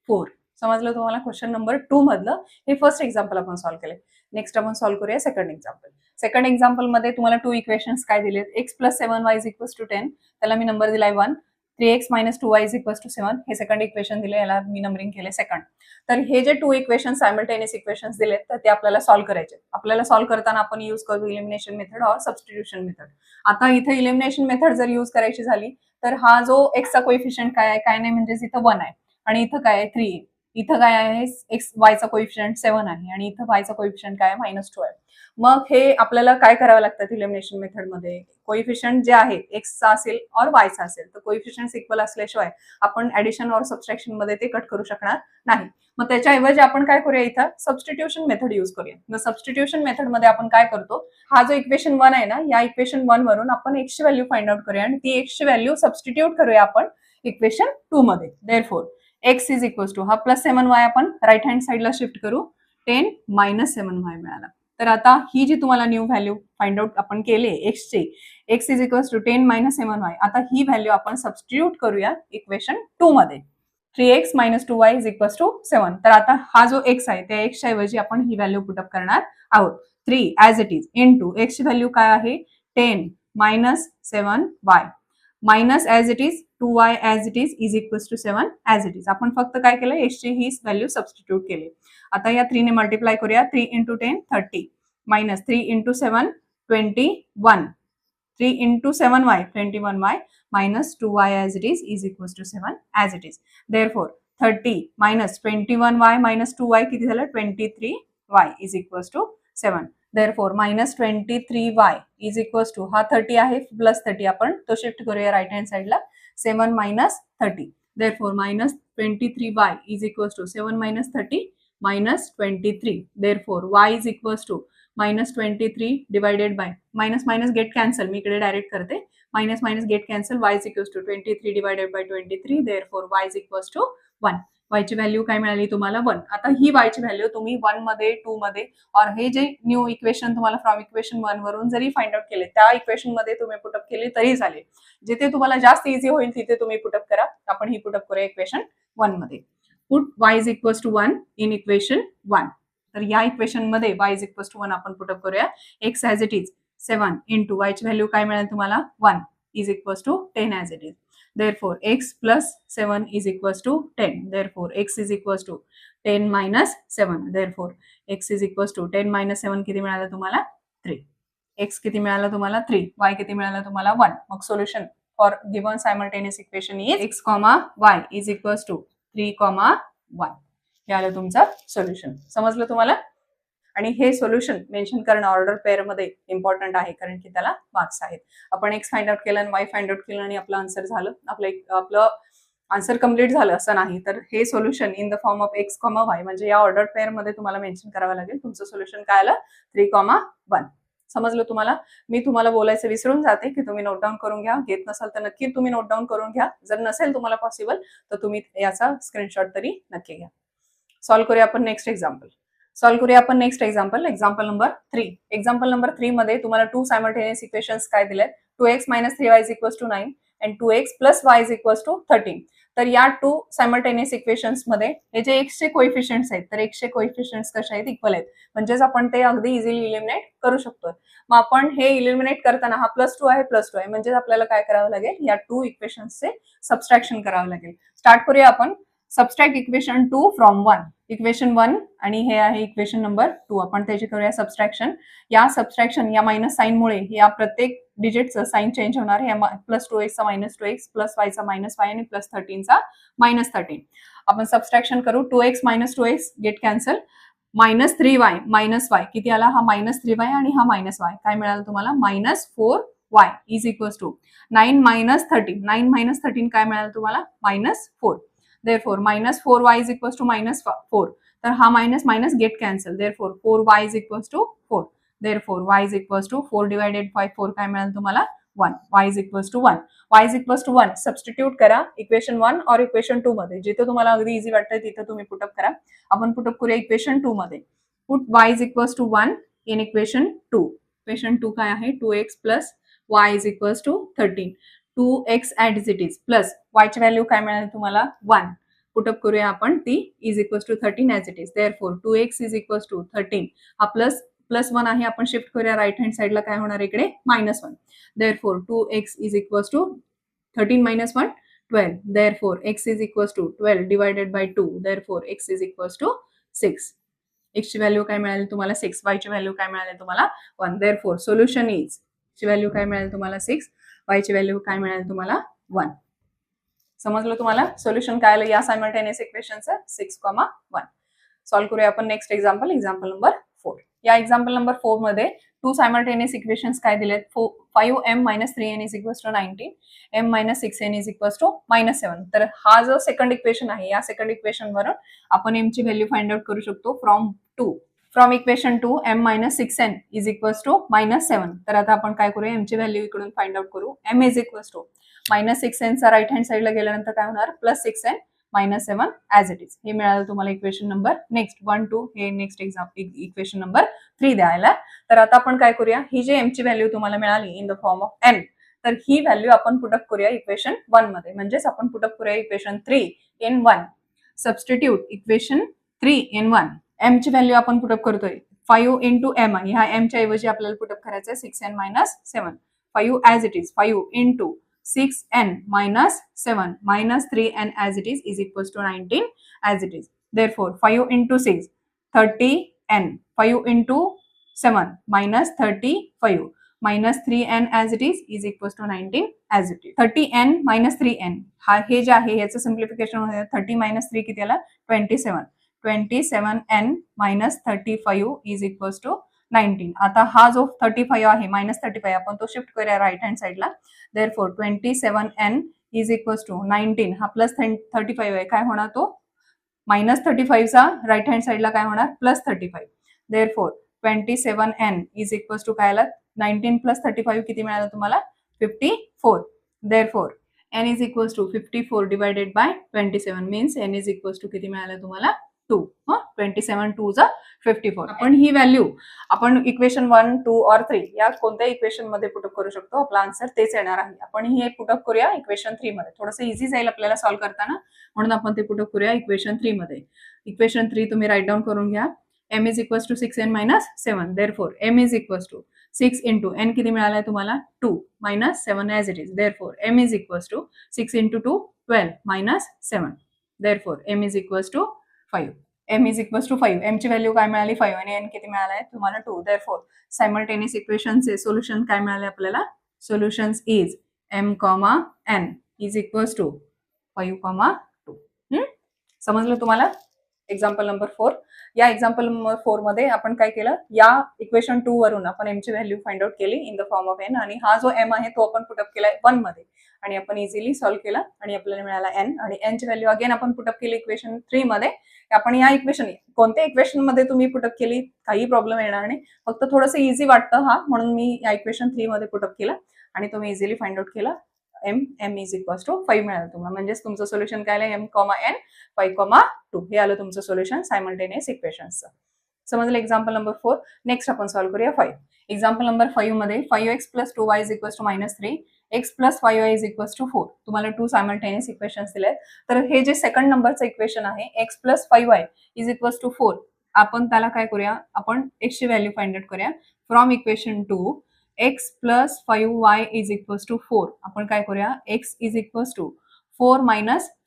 4. समजलं तुम्हाला. क्वेश्चन नंबर 2 मधलं हे फर्स्ट एक्झाम्पल आपण सॉल्व्ह केले. नेक्स्ट आपण सॉल्व्ह करूया सेकंड एक्झाम्पल. सेकंड एक्झाम्पल मध्ये तुम्हाला 2 इक्वेशन्स काय दिलेत, x plus 7y is equals to 10, त्याला मी नंबर दिलाय 1. 3x minus 2y is equals to 7 हे सेकंड इक्वेशन दिले, याला मी नंबरिंग केले सेकंड. तर हे जे 2 इक्वेशन सायमल्टेनियस इक्वेशन्स दिलेत तर ते आपल्याला सॉल्व्ह करायचे. आपल्याला सॉल्व्ह करताना आपण यूज करू इलिमिनेशन मेथड और सबस्टिट्यूशन मेथड. आता इथे इलिमिनेशन मेथड जर यूज करायची झाली तर हा जो x चा कोएफिशियंट काय आहे, काय नाही म्हणजे इथं 1 आहे आणि इथं काय आहे 3 आहे. इथं काय आहे, एक्स वायचा कोएफिशियंट 7 आहे आणि इथं वायचा कोएफिशियंट काय आहे, -2 आहे. मग हे आपल्याला काय करावं लागतं इलिमिनेशन मेथड मध्ये, कोएफिशियंट जे आहे एक्सचा असेल और वायचा असेल तर कोएफिशियंट इक्वल असल्याशिवाय आपण ऍडिशन और सबट्रॅक्शन मध्ये ते कट करू शकणार नाही. मग त्याच्याऐवजी आपण काय करूया, इथं सबस्टिट्यूशन मेथड यूज करूया. मग सबस्टिट्यूशन मेथड मध्ये आपण काय करतो, हा जो इक्वेशन 1 आहे ना, या इक्वेशन 1 वरून आपण x ची व्हॅल्यू फाइंड आउट करूया आणि ती x ची व्हॅल्यू सबस्टिट्यूट करूया आपण इक्वेशन 2 मध्ये. Therefore x is equals to हा प्लस 7y आपण राईट हँड साईडला शिफ्ट करू, 10 मायनस 7y मिळाला. तर आता ही जी तुम्हाला न्यू व्हॅल्यू फाइंड आउट आपण केली x ची, x is equals to 10 minus 7y. आता ही व्हॅल्यू आपण सबस्टिट्यूट करूया इक्वेशन 2 मध्ये. 3x minus 2y is equals to 7. तर आता हा जो x आहे त्या x च्या ऐवजी आपण ही व्हॅल्यू पुटअप करणार आहोत. 3 as it is into x ची व्हॅल्यू काय आहे, 10 minus 7y minus as it is 2y as it is equals to 7 as it is. आपण फक्त काय केलं, x ची ही व्हॅल्यू सबस्टिट्यूट केली. आता या 3 ने मल्टिप्लाय करूया. 3 into 10 30 minus 3 into 7 21. 3 into 7y 21y minus 2y as it is equals to 7 as it is. Therefore 30 minus 21y minus 2y किती झालं, 23y is equals to 7. Therefore minus 23y is equals to हा 30 आहे plus 30 आपण तो shift करूया right hand साईडला, 7 minus 30. Therefore minus 23y is equals to 7 minus 30 minus 23. Therefore y is equals to minus 23 divided by minus minus get cancel, मी इकडे direct करते, minus minus get cancel, y is equals to 23 divided by 23. Therefore y is equals to 1. y ची value काय मिळाली तुम्हाला, 1. आता ही y ची value तुम्ही 1 मध्ये 2 मध्ये और हे जे न्यू इक्वेशन तुम्हाला फ्रॉम इक्वेशन 1 वरून जरी फाइंड आउट केले त्या इक्वेशन मध्ये तुम्ही पुटअप केले तरी चालेल. जिथे तुम्हाला जास्त इझी होईल तिथे तुम्ही पुटअप करा. आपण ही पुटअप करूया इक्वेशन 1 मध्ये. Put y is equals to 1 in equation 1. तर या इक्वेशन मध्ये y इज इक्वल्स टू 1 आपण पुटअप करूया. x as it is 7 into y ची व्हॅल्यू काय मिळेल तुम्हाला, 1 is equals to 10 as it is. Therefore x plus 7 is equals to 10. Therefore x is equals to 10 minus 7. Therefore x is equals to 10 minus 7 किती मिळालं तुम्हाला, 3. X किती मिळालं तुम्हाला 3, वाय किती मिळालं तुम्हाला 1. मग solution for given simultaneous equation is x comma y is equals to 3, 1. हे आलं तुमचं सोल्युशन. समजलं तुम्हाला? आणि हे सोल्युशन मेन्शन करणं ऑर्डर पेअर मध्ये इम्पॉर्टंट आहे, कारण की त्याला मार्क्स आहेत. आपण एक्स फाइंड आउट केलं आणि वाय फाइंड आउट केलं आणि आपलं आन्सर झालं, आपलं आन्सर कम्प्लीट झालं असं नाही. तर हे solution in the form of x comma Y म्हणजे या ऑर्डर पेअर मध्ये तुम्हाला मेन्शन करावं लागेल. तुमचं सोल्युशन काय आलं 3, 1. समजलं तुम्हाला? मी तुम्हाला बोलायचं विसरून जाते की तुम्ही नोट डाऊन करून घ्या. घेत नसाल तर नक्की तुम्ही नोट डाऊन करून घ्या. जर नसेल तुम्हाला पॉसिबल तर तुम्ही याचा स्क्रीनशॉट तरी नक्की घ्या. सॉल्व्ह करूया आपण next example. Example number 3. Example number 3 मध्ये तुम्हाला 2 सायमल्टेनियस इक्वेशन्स काय दिलेत? 2x - 3y = 9 and 2x + y = 13. तर या 2 सायमल्टेनियस इक्वेशन्स मध्ये हे जे x चे कोएफिशियंट्स आहेत, तर x चे कोएफिशियंट्स कसे आहेत? इक्वल आहेत. म्हणजेच आपण ते अगदी इझिली इलिमिनेट करू शकतो. मग आपण हे इलिमिनेट करताना हा +2 आहे, +2 आहे, म्हणजे आपल्याला काय करावं लागेल? या 2 इक्वेशन्सचे सबस्ट्रॅक्शन करावं लागेल. स्टार्ट करूया आपण. Subtract equation 2 from 1. इक्वेशन 1 आणि हे आहे इक्वेशन नंबर 2. आपण त्याची करूया सबस्ट्रॅक्शन. या सबस्ट्रॅक्शन या मायनस साइन मुळे या प्रत्येक डिजिटचं साइन चेंज होणार आहे. +2x चा -2x, +y चा -y आणि +13 चा -13. आपण सबस्ट्रॅक्शन करू. 2x - 2x get cancel. -3y -y किती आला? हा -3y आणि हा -y. काय मिळालं तुम्हाला? -4y is equals to 9 - 13. 9 - 13 काय मिळालं तुम्हाला? -4. Therefore, -4y is equals to -4. तर हा minus get cancel. Therefore, 4y is equals to 4. Therefore, y is equals to 4 divided by 4 काय मिळालं तुम्हाला? 1. y is equals to 1. y is equals to 1. Substitute करा equation 1 और इक्वेशन 2 मध्ये. जिथे तुम्हाला अगदी इझी वाटतंय तिथे तुम्ही पुटअप करा. आपण पुटअप करूया इक्वेशन 2 मध्ये. Put y is equals to 1 in equation 2. Equation 2 काय आहे? 2x plus y is equals to 13. 2x as it is plus y ची व्हॅल्यू काय मिळाली तुम्हाला? 1. पुटअप करूया आपण. ती is equals to 13 as it is. Therefore 2x is equals to 13. हा +1 आहे, आपण शिफ्ट करूया राईट हँड साइडला. काय होणार इकडे? -1. Therefore 2x is equals to 13 - 1 12. Therefore x is equals to 12 divided by 2. Therefore x is equals to 6. x ची value काय मिळाली तुम्हाला? 6. y ची व्हॅल्यू काय मिळाली तुम्हाला? 1. देअरफॉर सोल्युशन इज ची व्हॅल्यू काय मिळाली तुम्हाला? 6. y ची व्हॅल्यू काय मिळाली तुम्हाला? 1. समजलं तुम्हाला? सोल्युशन काय आलं या सायमल्टेनियस इक्वेशनचं? 6, 1. सॉल्व्ह करूया आपण नेक्स्ट एक्झाम्पल नंबर 4. या एक्झाम्पल नंबर 4 मध्ये 2 सायमल्टेनियस इक्वेशन्स काय दिलेत? 5m - 3n = 19, m - 6n = -7. तर हा जो सेकंड इक्वेशन आहे, या सेकंड इक्वेशन वरून आपण m ची व्हॅल्यू फाइंड आउट करू शकतो फ्रॉम इक्वेशन 2 m - 6n = -7. तर आता आपण काय करूया? m ची व्हॅल्यू इकडून फाइंड आउट करू. m = -6n चा राईट हँड साइडला गेल्यानंतर काय होणार? +6n -7 as it is. हे मिळालं तुम्हाला इक्वेशन नंबर नेक्स्ट 1, 2. हे नेक्स्ट इक्वेशन नंबर 3 द्यायला. तर आता आपण काय करूया? ही जी m ची व्हॅल्यू तुम्हाला मिळाली in the form of n, तर ही व्हॅल्यू आपण पुटअप करूया इक्वेशन 1 मध्ये. म्हणजेच आपण पुटअप करूया equation 3 in 1. Substitute equation 3 in 1. m ची व्हॅल्यू आपण पुटअप करतोय 5 × m. ह्या m च्या ऐवजी आपल्याला पुटअप करायचं आहे 6n - 7. 5 as it is. 5 × 6n - 7 - 3n as it is equals to 19 as it is. Therefore, 5 × 6 30n. 5 × 7 -35 -3n as it is equals to 19 as it is. 30n - 3n हा हे जे आहे याचं सिम्प्लिफिकेशन होतं. 30 - 3 किती आला? 27. 27n - 35 is equals to 19. आता हा जो 35 आहे -35 आपण तो शिफ्ट करूया राईट हँड साइडला. Therefore 27n is equals to 19. हा +35 आहे. काय होणार तो? -35 चा राईट हँड साइडला काय होणार? +35. Therefore 27n is equals to काय आला? 19 + 35 किती मिळालं तुम्हाला? 54. Therefore n is equals to 54 divided by 27 means n is equals to किती मिळालं तुम्हाला? 2. 27 2 चा 54. आपण ही व्हॅल्यू आपण इक्वेशन 1, 2 और 3 या कोणत्या इक्वेशन मध्ये पुटअप करू शकतो? आपला आन्सर तेच येणार आहे. आपण ही पुटअप करूया इक्वेशन 3 मध्ये. थोडंसं इझी जाईल आपल्याला सॉल्व्ह करताना, म्हणून आपण ते पुटअप करूया इक्वेशन 3 मध्ये. इक्वेशन 3 तुम्ही राईट डाऊन करून घ्या. m is equals to 6n - 7. Therefore m is equals to 6 × n किती मिळालाय तुम्हाला? 2 - 7 as it is. Therefore m is equals to 6 × 2 12 - 7. Therefore m is equals to 5. m is equals to 5, m ची value काय मिळाली 5 आणि n किती मिळाला आहे तुम्हाला 2. देअरफॉर सायमल्टेनियस इक्वेशनचे सोल्युशन काय मिळाले आपल्याला, solutions is m, n is equals to 5, 2. समजलं तुम्हाला. Example number 4. या एक्झाम्पल नंबर 4 मध्ये आपण काय केलं, या इक्वेशन 2 वरून आपण m ची व्हॅल्यू फाइंड आउट केली in the form of n, आणि हा जो m आहे तो आपण पुटअप केलाय 1 मध्ये आणि आपण इझिली सॉल्व्ह केला आणि आपल्याला मिळाला n, आणि n ची व्हॅल्यू अगेन आपण पुटअप केली इक्वेशन 3 मध्ये. आपण या इक्वेशन कोणत्या इक्वेशन मध्ये तुम्ही पुटअप केली काही प्रॉब्लेम येणार नाही, फक्त थोडंसं इझी वाटतं हा, म्हणून मी या इक्वेशन 3 मध्ये पुटअप केलं आणि तुम्ही इझिली फाइंड आउट केला. m इज इक्वल्स टू 5 मिळालं तुम्हाला, म्हणजेच तुमचं सोल्युशन काय आलं, m, n 5, 2 हे आलं तुमचं सोल्युशन सायमल्टेनियस इक्वेशनचं. समजलं एक्झाम्पल नंबर 4. नेक्स्ट आपण सॉल्व्ह करूया 5. एक्झाम्पल नंबर 5 मध्ये 5x + 2y is equals to -3, x + 5y is equals to 4. तुम्हाला 2 सायमल्टेनियस इक्वेशन्स दिले आहेत. तर हे जे सेकंड नंबरचं इक्वेशन आहे x + 5y is equals to 4, आपण त्याला काय करूया, आपण x ची व्हॅल्यू फाइंड आउट करूया. From equation 2 x + 5y is equals to 4, आपण काय करूया, x is equals to 4 -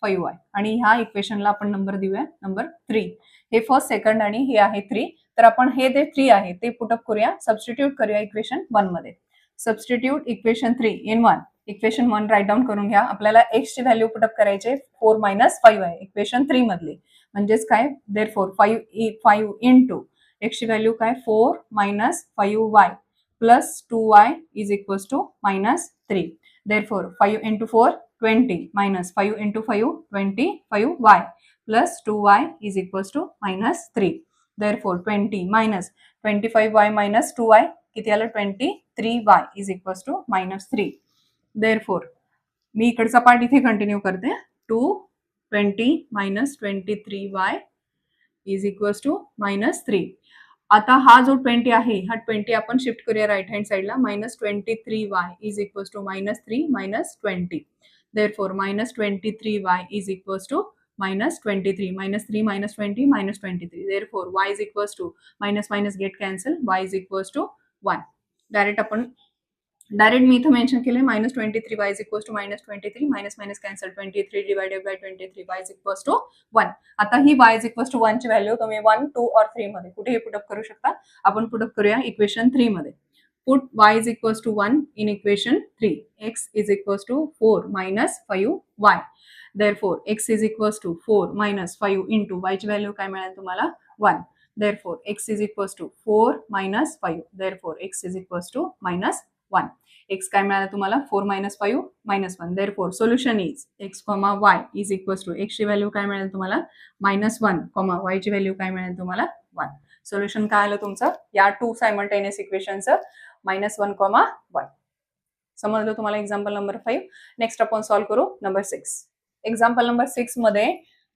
5y, आणि ह्या इक्वेशनला आपण नंबर देऊया नंबर 3. हे फर्स्ट, सेकंड आणि हे आहे 3. तर आपण हे जे 3 आहे ते पुटअप करूया, सबस्टिट्यूट करूया इक्वेशन 1 मध्ये. Substitute equation 3 in 1. Equation 1 right down करून घ्या. आपल्याला x ची व्हॅल्यू पुटअप करायचे 4 - 5 आहे इक्वेशन 3 मधली, म्हणजेच काय, देअरफॉर 5 इंटू x ची व्हॅल्यू काय 4 - 5y plus 2y is equals to -3. Therefore 5 into 4 20 minus 5 into 5 25y plus 2y is equals to -3. Therefore 20 minus 25y minus 2y किती आलं 23y is equals to -3. Therefore मी इकडचा part इथे continue करते. 220 minus 23y is equals to -3. आता हा जो 20 आहे, हा 20 आपण शिफ्ट करूया राईट हँड साइडला. -23y is equals to -3 minus 20. Therefore, -23y is equals to -23. -3 - 20 -23. Therefore, y is equals to minus get cancel. Y is equals to 1. Direct मी इथं mention केले -23y is equals to -23, minus cancel 23 divided by 23, y is equals to 1. आता ही y is equals to 1 ची value तुम्ही 1, 2 और 3 मध्ये कुठेही put up करू शकता. आपण पुटअप करूया इक्वेशन 3 मध्ये. Put y is equals to 1 in equation 3. X is equals to 4 minus 5y. Therefore, x is equals to 4 minus 5 into y ची व्हॅल्यू काय मिळेल तुम्हाला 1. Therefore, x is equals to 4 minus 5. Therefore, x is equals to -1. x काय मिळालं तुम्हाला 4 minus 5 -1. Therefore, solution is x, y is equals to x ची value काय मिळेल तुम्हाला -1, y ची व्हॅल्यू काय मिळेल तुम्हाला 1. सोल्युशन काय आलं तुमचं या 2 सायमल्टेनियस इक्वेशनचं -1, 1. समजलं तुम्हाला एक्झाम्पल नंबर 5. नेक्स्ट आपण सॉल्व्ह करू नंबर 6. एक्झाम्पल नंबर 6 मध्ये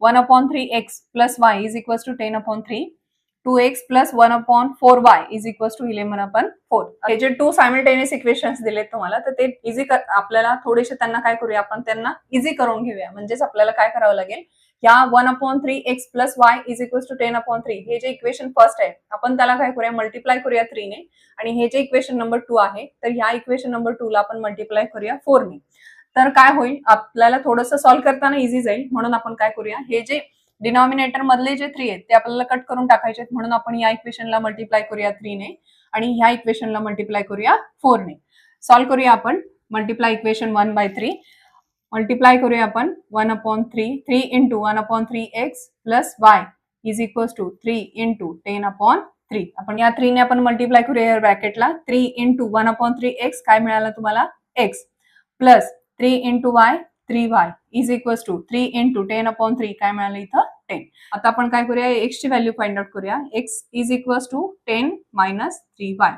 1/3x plus y is equals to 10/3, 2x plus 1/4y is equals to 11/4. हे जे 2 सायमल्टेनियस इक्वेशन्स दिलेत तुम्हाला, तर ते इझी आपल्याला थोडेसे त्यांना काय करूया, आपण त्यांना इझी करून घेऊया. म्हणजेच आपल्याला काय करावं लागेल, या 1/3x plus y is equals to 10/3 हे जे इक्वेशन फर्स्ट आहे, आपण त्याला काय करूया, मल्टिप्लाय करूया 3 ने. आणि हे जे इक्वेशन नंबर 2 आहे, तर ह्या इक्वेशन नंबर 2 ला आपण मल्टिप्लाय करूया 4 ने. तर काय होईल, आपल्याला थोडंसं सॉल्व्ह करताना इझी जाईल. म्हणून आपण काय करूया, हे जे डिनॉमिनेटर मधले जे 3 आहेत ते आपल्याला कट करून टाकायचे आहेत. म्हणून आपण या इक्वेशनला मल्टिप्लाय करूया 3 ने आणि ह्या इक्वेशनला मल्टिप्लाय करूया 4 ने. सॉल्व्ह करूया आपण. Multiply equation 1/3. मल्टिप्लाय करूया आपण 1/3. 3 into 1/3x plus y is equals to 3 into 10/3. आपण या 3 ने आपण मल्टिप्लाय करूया ब्रॅकेटला. 3 इंटू 1/3x काय मिळाला तुम्हाला x plus 3 into y 3y is equals to 3 into 10/3 काय मिळालं इथं 10. आता आपण काय करूया, x ची व्हॅल्यू फाइंड आउट करूया. x is equals to 10 - 3y.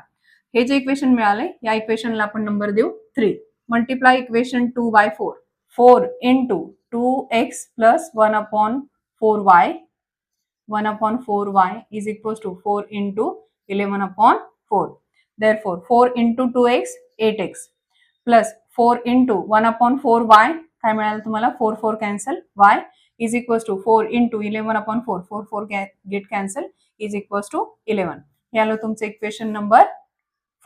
हे जे इक्वेशन मिळाले या इक्वेशनला आपण नंबर देऊ 3. Multiply equation 2/4. 4 into 2x plus 1/4y. 1/4y is equals to 4 into 11/4. Therefore, 4 into 2x 8x plus 4 into 1/4y काय मिळालं तुम्हाला 4 4 cancel. y is equals to 4 into 11/4. 4 4 get cancel is equals to 11. हे आलं तुमचं equation number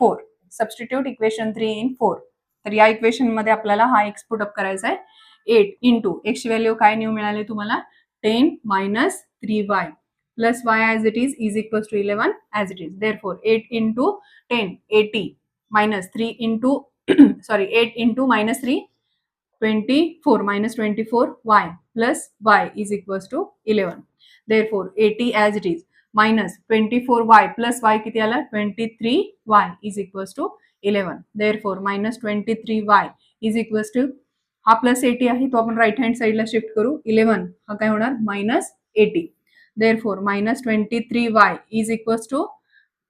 4. Substitute equation 3 in 4. तर या equation मध्ये आपल्याला हा x पुट अप करायचा आहे. 8 इंटू x ची व्हॅल्यू काय न्यू मिळाली तुम्हाला 10 - 3y plus y as it is equals to 11 as it is. Therefore 8 into 10 80 minus 3 into sorry 8 into minus 3 24 minus 24 y plus y is equals to 11. Therefore 80 as it is minus 24y plus y किती आला 23y is equals to 11. Therefore minus 23y is equals to हा plus 80 आहे तो आपण right hand साइडला shift करू 11 हा काय होणार minus 80. Therefore minus 23y is equals to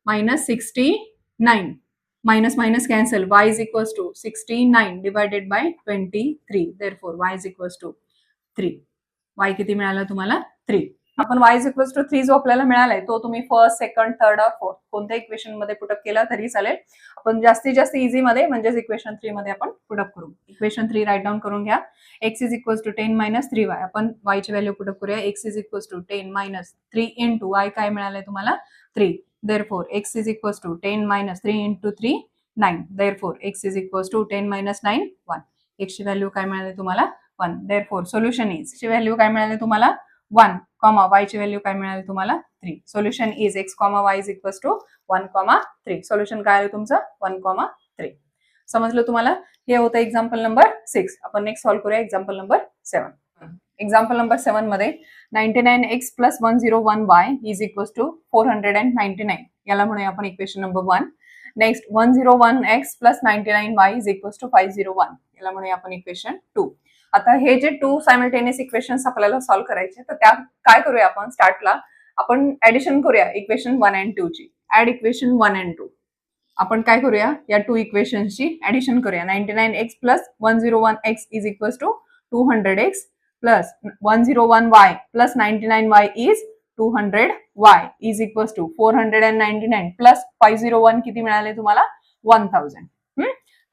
minus 69. Minus minus cancel. Y is equals to 69 divided by 23. Therefore y is equals to 3. Y किती मिळाला तुम्हाला 3. आपण y is equals to 3 जो आपल्याला मिळालाय तो तुम्ही फर्स्ट सेकंड थर्ड और फोर्थ कोणत्या इक्वेशन मध्ये पुटअप केला तरी चालेल. आपण जास्तीत जास्त इझी मध्ये म्हणजेच इक्वेशन 3 मध्ये आपण पुटअप करू. इक्वेशन 3 राईट डाऊन करून घ्या. x is equals to 10 minus 3y. आपण y ची व्हॅल्यू पुटअप करूया. x is equals to 10 minus 3 into y काय मिळालंय तुम्हाला 3. Therefore x is equals to 10 minus 3 into 3 9. Therefore x is equals to 10 minus 9 1. x ची value काय मिळाली तुम्हाला 1. Therefore solution is ची व्हॅल्यू काय मिळाली तुम्हाला 1, y ची व्हॅल्यू काय मिळाली तुम्हाला 3. Solution is x, y is equals to 1, 3. Solution काय आहे तुमचं 1, 3. समजलं तुम्हाला. हे होतं एक्झाम्पल नंबर 6. आपण नेक्स्ट सॉल्व्ह करूया एक्झाम्पल नंबर 7. एक्झाम्पल नंबर 7 मध्ये 99x plus 101y is equals to 499. याला म्हणूया आपण equation number 1. Next 101x plus 99y is equals to 501. याला म्हणूया आपण इक्वेशन 2. आता हे जे 2 सायमल्टेनियस इक्वेशन्स आपल्याला सॉल्व्ह करायचे तर त्या काय करूया आपण स्टार्टला आपण ऍडिशन करूया इक्वेशन 1 and 2 ची. Add equation 1 and 2. आपण काय करूया या 2 इक्वेशन्सची ऍडिशन करूया. 99x plus 101x is equals to 200x plus 101y plus 99y is 200y is equals to 499 plus 501 किती मिळाले तुम्हाला 1000.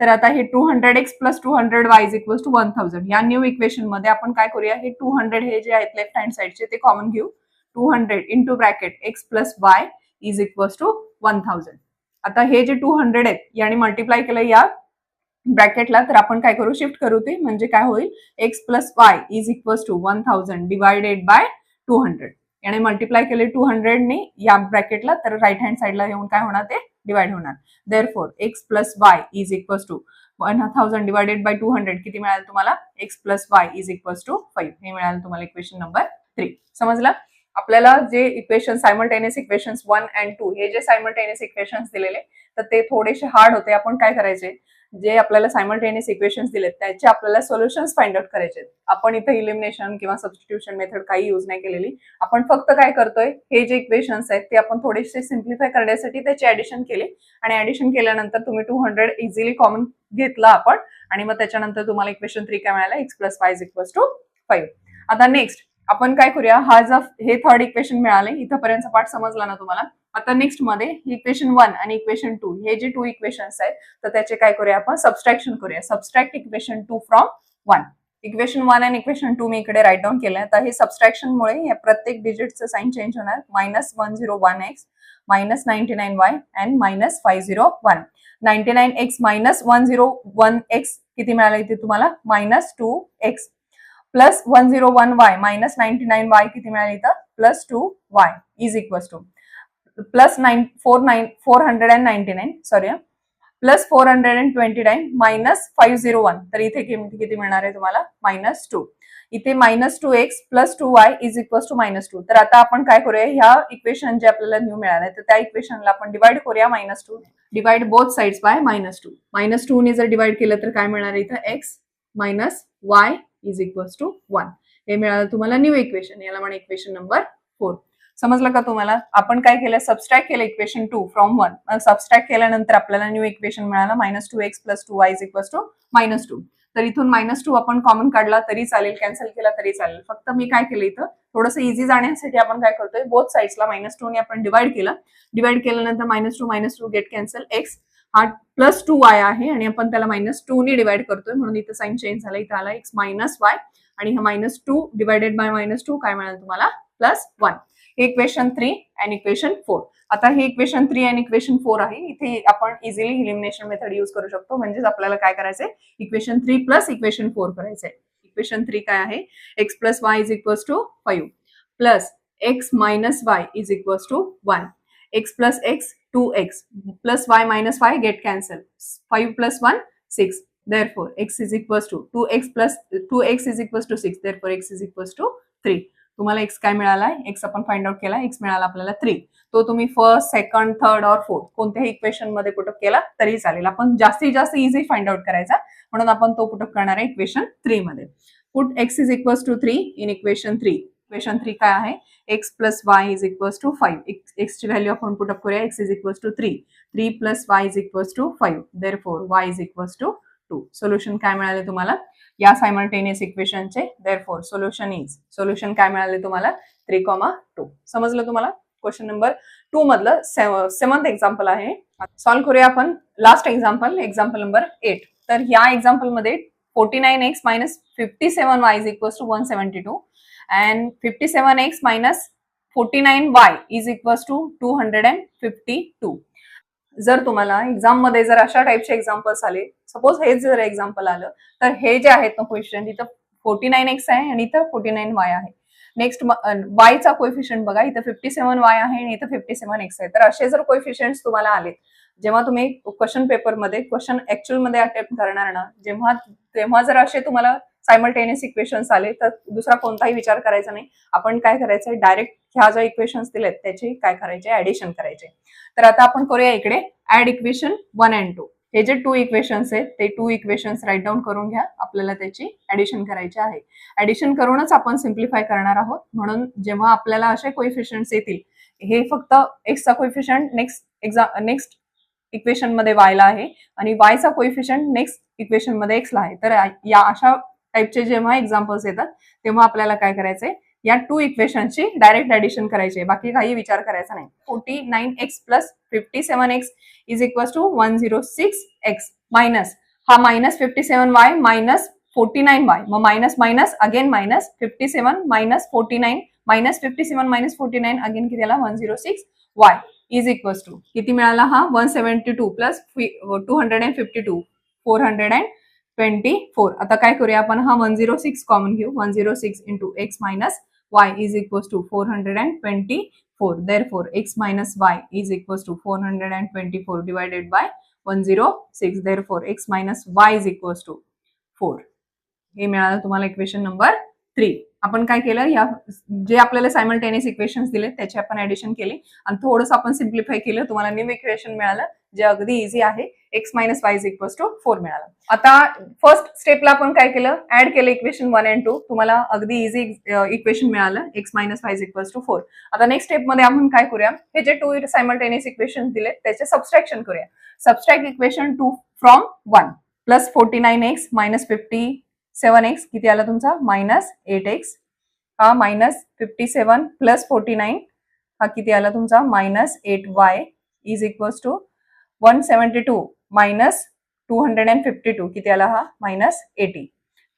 तर आता हे 200x plus 200y is equals to 1000. या न्यू इक्वेशन मध्ये आपण काय करूया हे 200 हे जे आहेत लेफ्ट हँड साइडचे ते कॉमन घेऊ. 200 into bracket x plus y is equals to 1000. आता हे जे 200 आहेत याने मल्टिप्लाय केलं या ब्रॅकेटला तर आपण काय करू शिफ्ट करू ते म्हणजे काय होईल x plus y is equals to 1000 divided by 200. याने मल्टिप्लाय केले 200 ने या ब्रॅकेटला तर राईट हँड साइडला येऊन काय होणार ते डिवाइड होणार. Therefore x plus y is equals to 1000 divided by 200 किती मिळालं तुम्हाला x plus y is equals to 5. हे मिळालं तुम्हाला इक्वेशन नंबर 3. समजला. आपल्याला जे इक्वेशन सायमल्टेनियस इक्वेशन्स 1 and 2 हे जे सायमल्टेनियस इक्वेशन्स दिलेले तर ते थोडेसे हार्ड होते. आपण काय करायचे जे आपल्याला सायमल्टेनियस इक्वेशन्स दिलेत त्याचे आपल्याला सोल्युशन्स फाइंड आउट करायचे. आपण इथे इलिमिनेशन किंवा सबस्टिट्यूशन मेथड काही यूज नाही केलेली. आपण फक्त काय करतोय हे जे इक्वेशन्स आहेत ते आपण थोडेसे सिम्प्लिफाय करण्यासाठी त्याचे ऍडिशन केले आणि ऍडिशन केल्यानंतर तुम्ही 200 इझिली कॉमन घेतला आपण आणि मग त्याच्यानंतर तुम्हाला इक्वेशन 3 काय मिळालं x plus y is equals to 5. आता नेक्स्ट आपण काय करूया हा जो हे थर्ड इक्वेशन मिळाले इथपर्यंतचा पार्ट समजला ना तुम्हाला. आता नेक्स्ट मध्ये इक्वेशन 1 आणि इक्वेशन 2 हे जे 2 इक्वेशन्स आहेत तर त्याचे काय करूया आपण सबस्ट्रॅक्शन करूया. Subtract equation 2 from 1. इक्वेशन 1 आणि इक्वेशन 2 मी इकडे राईट डाऊन केलंय. आता हे सबस्ट्रॅक्शन मुळे या प्रत्येक डिजिटचं साइन चेंज होणार. -101x minus 99y and minus 501. 99x minus 101x किती मिळालं इथे तुम्हाला -2x plus 101y minus 99y किती मिळालं इथं +2y is equals to plus 499 sorry plus 429 minus 501. तर इथे किती मिळणार आहे तुम्हाला -2. इथे -2x plus 2y is equals to -2. तर आता आपण काय करूया ह्या इक्वेशन जे आपल्याला न्यू मिळाले तर त्या इक्वेशनला आपण डिवाइड करूया -2. Divide both sides by -2. -2 ने जर डिवाइड केलं तर काय मिळणार इथं x minus y is equals to 1. हे मिळालं तुम्हाला न्यू इक्वेशन. याला म्हणा इक्वेशन नंबर 4. समजलं का तुम्हाला. आपण काय केलं सबस्ट्रॅक्ट केलं इक्वेशन 2 फ्रॉम 1. सबस्ट्रॅक्ट केल्यानंतर आपल्याला न्यू इक्वेशन मिळालं -2x plus 2y is equals to -2. तर इथून -2 आपण कॉमन काढला तरी चालेल कॅन्सल केला तरी चालेल. फक्त मी काय केलं इथं थोडंसं इझी जाण्यासाठी आपण काय करतोय बोथ साइड्सला -2 ने आपण डिवाइड केलं. डिवाइड केल्यानंतर -2 गेट कॅन्सल. x हा +2y आहे आणि आपण त्याला -2 ने डिवाइड करतोय म्हणून इथं साइन चेंज झाला. इथं आला x -y आणि हा -2 डिवाइडेड बाय -2 काय मिळालं तुम्हाला +1. इक्वेशन 3 आणि इक्वेशन 4. आता हे इक्वेशन 3 आणि इक्वेशन 4 आहे. इथे आपण इझिली इलिमिनेशन मेथड यूज करू शकतो. म्हणजेच आपल्याला काय करायचंय इक्वेशन 3 प्लस इक्वेशन 4 करायचंय. इक्वेशन 3 काय आहे x plus y is equals to 5 plus x minus y is equals to 1. x plus x 2x plus y minus y get cancel. 5 plus 1 6. Therefore x is equals to 2x plus 2x is equals to 6. Therefore x is equals to 3. तुम्हाला x काय मिळालाय? x आपण find out केला, x मिळाला आपल्याला 3. तो तुम्ही first, second, third और फोर्थ कोणत्याही इक्वेशन मध्ये पुटअप केला तरी चालेल. आपण जास्तीत जास्त इझी फाइंड आउट करायचा म्हणून आपण तो पुटअप करणार आहे इक्वेशन 3 मध्ये. Put x is equals to 3 in equation 3. Equation 3 काय आहे? x plus y is equals to 5. x ची व्हॅल्यू आपण पुटअप करूया. x is equals to 3. 3 plus y is equals to 5. Therefore y is equals to 2. Solution काय मिळाले तुम्हाला या simultaneous इक्वेशनचे? Therefore सोल्युशन काय मिळाले तुम्हाला? 3,2. समजलं तुम्हाला? क्वेश्चन नंबर 2 मधलं 7th एक्झाम्पल आहे. सॉल्व्ह करूया आपण लास्ट एक्झाम्पल नंबर 8. तर या एक्झाम्पल मध्ये 49x minus 57y is equals to 172 and 57x minus 49y is equals to 252. जर तुम्हाला एक्झाम मध्ये जर अशा टाइपचे एक्झाम्पल्स आले, सपोज हेच जर एक्झाम्पल आलं, तर हे जे आहेत ना कोएफिशियंट, इथं 49x आहे आणि इथं 49y आहे. नेक्स्ट y चा कोएफिशियंट बघा, इथं 57y आहे आणि इथं 57x आहे. तर असे जर कोएफिशियंट्स तुम्हाला आले, जेव्हा तुम्ही क्वेश्चन पेपर मध्ये क्वेश्चन ऍक्च्युअल मध्ये अटेम्प्ट करणार ना, तेव्हा जर असे तुम्हाला सायमल्टेनियस इक्वेशन्स आले तर दुसरा कोणताही विचार करायचा नाही. आपण काय करायचंय, डायरेक्ट ह्या ज्या इक्वेशन्स दिलेत त्याची काय करायचे, ऍडिशन करायचे. तर आता आपण करूया इकडे ऍड इक्वेशन 1 and 2. हे जे 2 इक्वेशन्स आहेत ते 2 इक्वेशन्स राईट डाऊन करून घ्या. आपल्याला त्याची ऍडिशन करायची आहे. ऍडिशन करूनच आपण सिम्प्लिफाय करणार आहोत. म्हणून जेव्हा आपल्याला असे कोएफिशियंट्स येतील, हे फक्त x चा कोएफिशियंट नेक्स्ट इक्वेशन मध्ये y ला आहे आणि y चा कोएफिशियंट नेक्स्ट इक्वेशन मध्ये x ला आहे. तर या अशा टाइपचे जेव्हा एक्झाम्पल्स येतात तेव्हा आपल्याला काय करायचंय, या 2 इक्वेशनची डायरेक्ट ऍडिशन करायची आहे. बाकी काही विचार करायचा नाही. 49x plus 57x is equals to 106x minus हा मायनस 57y मायनस 49y, मग minus minus again minus 57 minus 49 minus 57 minus 49 again किती आला 106y इज इक्वल्स टू किती मिळाला हा 172 प्लस 252 424. आता काय करूया आपण, हा 106 कॉमन घेऊ. 106 into x minus y is equals to 424. Therefore x minus y is equals to 424 divided by 106. Therefore x minus y is equals to 4. हे मिळालं तुम्हाला इक्वेशन नंबर 3. आपण काय केलं, या जे आपल्याला सायमल्टेनियस इक्वेशन्स दिले त्याची आपण ऍडिशन केली आणि थोडंसं आपण सिम्प्लिफाय केलं. तुम्हाला न्यू इक्वेशन मिळालं जे अगदी इझी आहे. x minus y is equals to 4 मिळालं. आता फर्स्ट स्टेपला आपण काय केलं, ऍड केलं इक्वेशन 1 and 2. तुम्हाला अगदी इझी इक्वेशन मिळालं x minus y is equals to 4. आता नेक्स्ट स्टेप मध्ये आपण काय करूया, हे जे 2 सायमल्टेनियस इक्वेशन दिले त्याचे सबस्ट्रॅक्शन करूया. Subtract equation 2 from 1 plus 49x minus 57x किती आला तुमचा मायनस 8x, हा मायनस 57 प्लस 49 हा किती आला तुमचा minus 8y is equals to 172 minus 252 किती आला हा मायनस 80.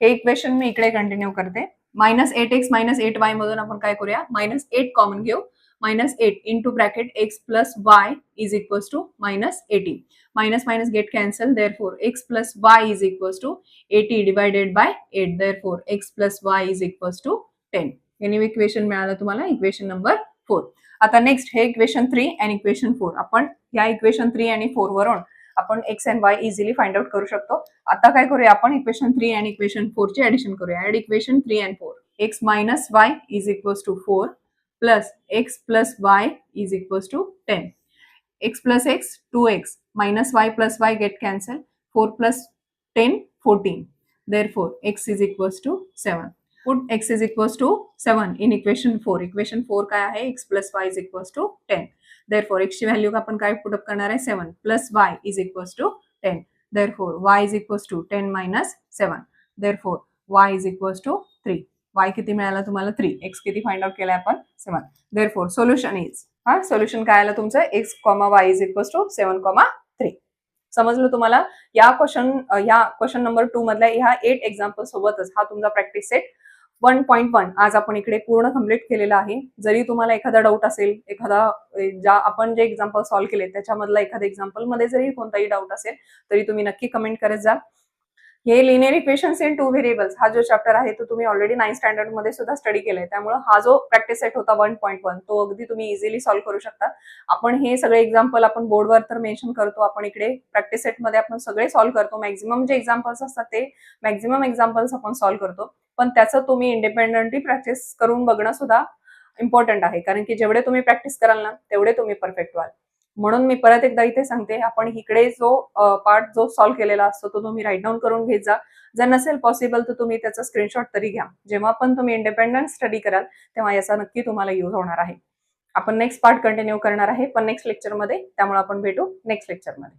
हे इक्वेशन मी इकडे कंटिन्यू करते. मायनस 8x मायनस 8y मधून आपण काय करूया, मायनस 8 कॉमन घेऊ. Minus 8 into bracket x plus y is equals to minus 80. Minus minus get cancel. Therefore x plus y is equals to 80 divided by 8. Therefore x plus y is equals to 10. हे new equation मिळालं तुम्हाला, equation number 4. आता next हे equation 3 आणि equation 4. आपण या equation 3 आणि 4 वरून आपण x and y easily find out करू शकतो. आता काय करूया, आपण इक्वेशन 3 आणि इक्वेशन 4 ची ऍडिशन करूया. Add equation 3 and 4. x minus y is equals to 4 plus x plus y is equals to 10. x plus x 2x minus y plus y get cancel. 4 plus 10 14. Therefore x is equals to 7. Put x is equals to 7 in equation 4. Equation 4 काय आहे, x plus y is equals to 10. Therefore x ची value आपण काय put up करणार आहे 7 plus y is equals to 10. Therefore y is equals to 10 minus 7. Therefore y is equals to 3. y किती मिळाला तुम्हाला 3. x किती फाइंड आउट केलाय आपण 7. Therefore solution is, हा सोल्युशन काय आलं तुमचं x, y is equals to 7, 3. समजलं तुम्हाला? या क्वेश्चन नंबर 2 मधल्या ह्या 8 एक्झाम्पल सोबतच हा तुमचा प्रॅक्टिस सेट 1.1 आज आपण इकडे पूर्ण कम्प्लीट केलेला आहे. जरी तुम्हाला एखादा डाऊट असेल, एखादा आपण जे एक्झाम्पल सॉल्व्ह केले त्याच्यामधला एखाद्या एक्झाम्पल मध्ये जरी कोणताही डाऊट असेल तरी तुम्ही नक्की कमेंट करत जा. हे linear equations in two variables हा जो चॅप्टर आहे तो तुम्ही ऑलरेडी 9th स्टँडर्ड मध्ये सुद्धा स्टडी केलाय, त्यामुळे हा जो प्रॅक्टिस सेट होता 1.1 तो अगदी तुम्ही इझिली सॉल्व्ह करू शकता. आपण हे सगळे एक्झाम्पल आपण बोर्डवर तर मेन्शन करतो, आपण इकडे प्रॅक्टिस सेटमध्ये आपण सगळे सॉल्व्ह करतो. मॅक्झिमम जे एक्झाम्पल्स असतात ते मॅक्झिमम एक्झाम्पल्स आपण सॉल्व्ह करतो, पण त्याचं तुम्ही इंडिपेंडेंटली प्रॅक्टिस करून बघणं सुद्धा इम्पॉर्टंट आहे, कारण की जेवढे तुम्ही प्रॅक्टिस कराल ना तेवढे तुम्ही परफेक्ट व्हाल. म्हणून मी परत एकदा इथे सांगते, आपण इकडे जो पार्ट जो सॉल्व्ह केलेला असतो तो तुम्ही राईट डाऊन करून घेत जा. जर नसेल पॉसिबल तर तुम्ही त्याचा स्क्रीनशॉट तरी घ्या. जेव्हा पण तुम्ही इंडिपेंडंट स्टडी कराल तेव्हा याचा नक्की तुम्हाला यूज होणार आहे. आपण नेक्स्ट पार्ट कंटिन्यू करणार आहे पण नेक्स्ट लेक्चरमध्ये, त्यामुळे आपण भेटू नेक्स्ट लेक्चरमध्ये.